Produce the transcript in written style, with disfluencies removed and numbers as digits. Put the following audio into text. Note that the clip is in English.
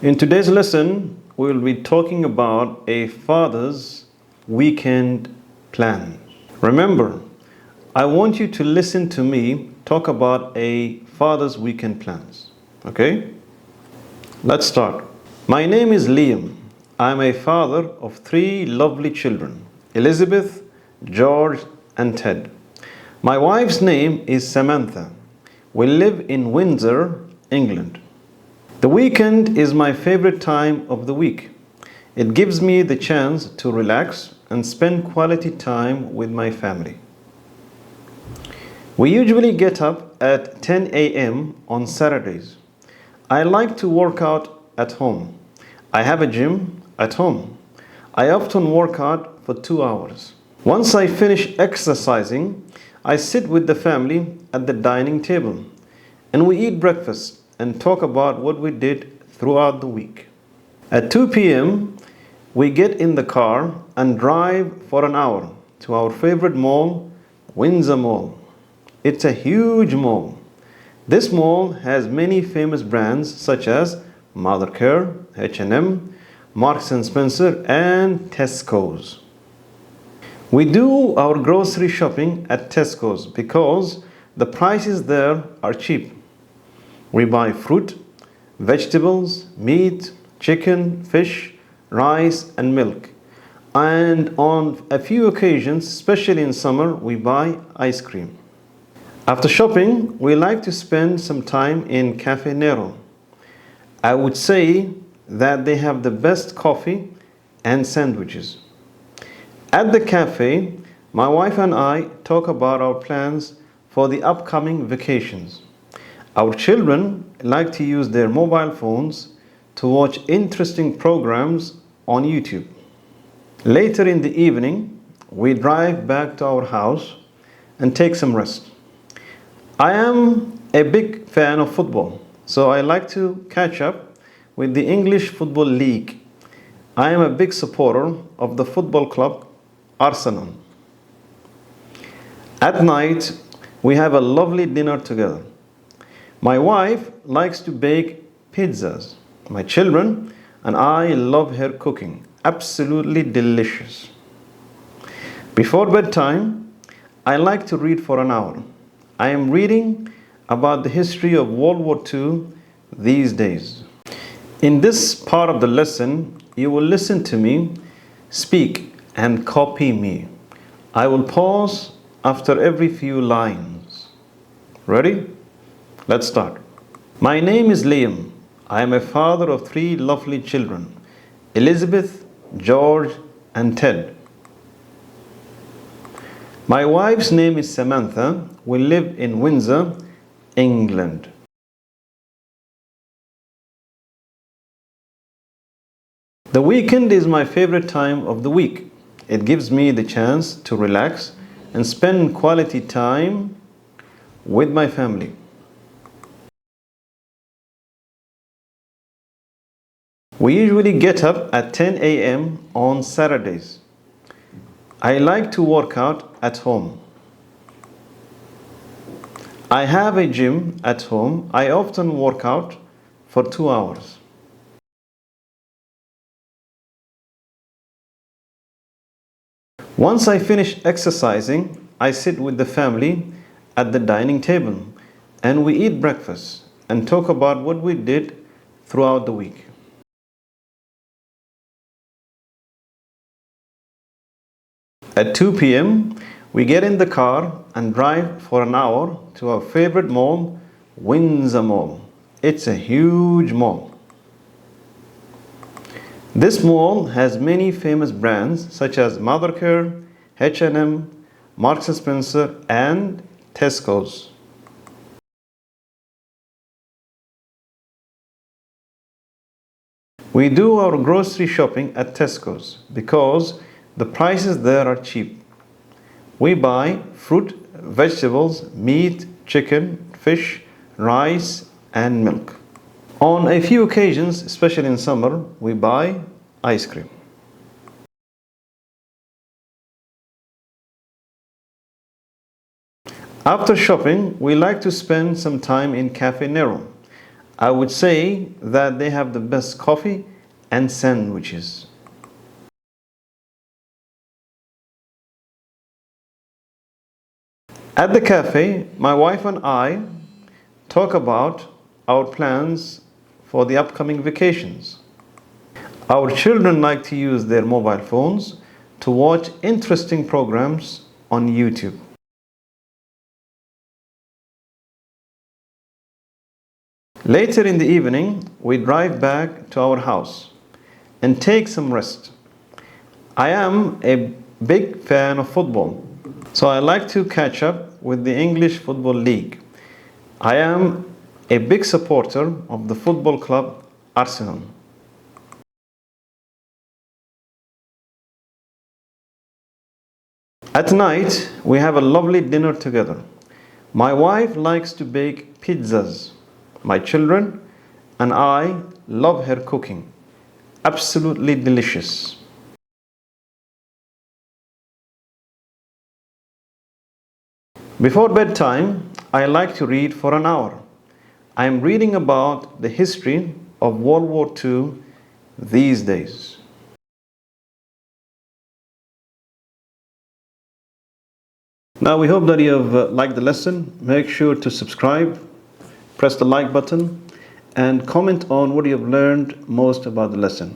In today's lesson, we will be talking about a father's weekend plan. Remember, I want you to listen to me talk about a father's weekend plans. Okay? Let's start. My name is Liam. I'm a father of three lovely children, Elizabeth, George, and Ted. My wife's name is Samantha. We live in Windsor, England. The weekend is my favorite time of the week. It gives me the chance to relax and spend quality time with my family. We usually get up at 10 a.m. on Saturdays. I like to work out at home. I have a gym at home. I often work out for 2 hours. Once I finish exercising, I sit with the family at the dining table and we eat breakfast and talk about what we did throughout the week. At 2 p.m., we get in the car and drive for an hour to our favorite mall, Windsor Mall. It's a huge mall. This mall has many famous brands such as Mothercare, H&M, Marks & Spencer, and Tesco's. We do our grocery shopping at Tesco's because the prices there are cheap. We buy fruit, vegetables, meat, chicken, fish, rice, and milk. And on a few occasions, especially in summer, we buy ice cream. After shopping, we like to spend some time in Cafe Nero. I would say that they have the best coffee and sandwiches. At the cafe, my wife and I talk about our plans for the upcoming vacations. Our children like to use their mobile phones to watch interesting programs on YouTube. Later in the evening, we drive back to our house and take some rest. I am a big fan of football, so I like to catch up with the English Football League. I am a big supporter of the football club Arsenal. At night, we have a lovely dinner together. My wife likes to bake pizzas. My children and I love her cooking. Absolutely delicious. Before bedtime, I like to read for an hour. I am reading about the history of World War II these days. In this part of the lesson, you will listen to me speak and copy me. I will pause after every few lines. Ready? Let's start. My name is Liam. I am a father of three lovely children, Elizabeth, George, and Ted. My wife's name is Samantha. We live in Windsor, England. The weekend is my favorite time of the week. It gives me the chance to relax and spend quality time with my family. We usually get up at 10 a.m. on Saturdays. I like to work out at home. I have a gym at home. I often work out for 2 hours. Once I finish exercising, I sit with the family at the dining table and we eat breakfast and talk about what we did throughout the week. At 2 p.m., we get in the car and drive for an hour to our favorite mall, Windsor Mall. It's a huge mall. This mall has many famous brands such as Mothercare, H&M, Marks & Spencer, and Tesco's. We do our grocery shopping at Tesco's because the prices there are cheap. We buy fruit, vegetables, meat, chicken, fish, rice, and milk. On a few occasions, especially in summer, we buy ice cream. After shopping, we like to spend some time in Cafe Nero. I would say that they have the best coffee and sandwiches. At the cafe, my wife and I talk about our plans for the upcoming vacations. Our children like to use their mobile phones to watch interesting programs on YouTube. Later in the evening, we drive back to our house and take some rest. I am a big fan of football, so I like to catch up with the English Football League. I am a big supporter of the football club Arsenal. At night, we have a lovely dinner together. My wife likes to bake pizzas. My children and I love her cooking. Absolutely delicious. Before bedtime, I like to read for an hour. I am reading about the history of World War II these days. Now we hope that you have liked the lesson. Make sure to subscribe, press the like button, and comment on what you have learned most about the lesson.